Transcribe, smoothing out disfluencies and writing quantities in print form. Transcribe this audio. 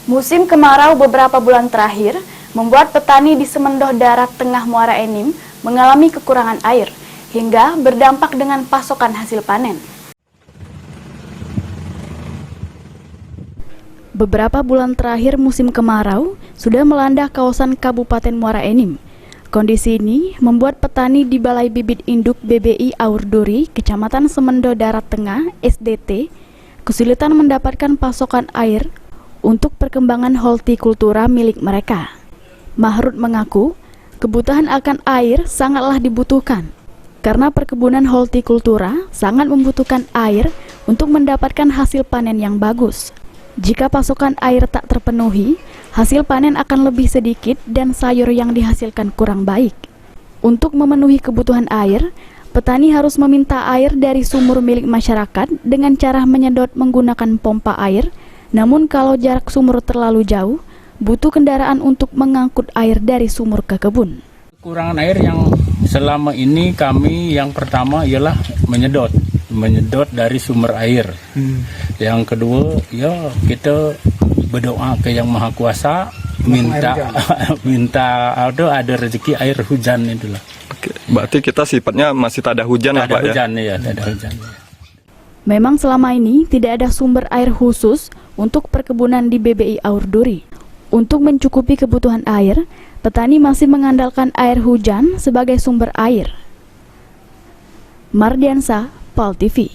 Musim kemarau beberapa bulan terakhir membuat petani di Semendoh Darat Tengah Muara Enim mengalami kekurangan air, hingga berdampak dengan pasokan hasil panen. Beberapa bulan terakhir musim kemarau sudah melanda kawasan Kabupaten Muara Enim. Kondisi ini membuat petani di Balai Bibit Induk BBI Aurduri, Kecamatan Semendoh Darat Tengah, SDT, kesulitan mendapatkan pasokan air untuk perkembangan hortikultura milik mereka. Mahrud mengaku, kebutuhan akan air sangatlah dibutuhkan, karena perkebunan hortikultura sangat membutuhkan air untuk mendapatkan hasil panen yang bagus. Jika pasokan air tak terpenuhi, hasil panen akan lebih sedikit dan sayur yang dihasilkan kurang baik. Untuk memenuhi kebutuhan air, petani harus meminta air dari sumur milik masyarakat dengan cara menyedot menggunakan pompa air. Namun kalau jarak sumur terlalu jauh, butuh kendaraan untuk mengangkut air dari sumur ke kebun. Kekurangan air yang selama ini kami yang pertama ialah menyedot dari sumber air. Yang kedua, ya kita berdoa ke Yang Maha Kuasa, minta ada rezeki air hujan itulah. Oke, berarti kita sifatnya masih tak ada hujan ya, Pak? Tak ada hujan. Memang selama ini tidak ada sumber air khusus untuk perkebunan di BBI Aurduri. Untuk mencukupi kebutuhan air, petani masih mengandalkan air hujan sebagai sumber air. Mardiansa, PAL TV.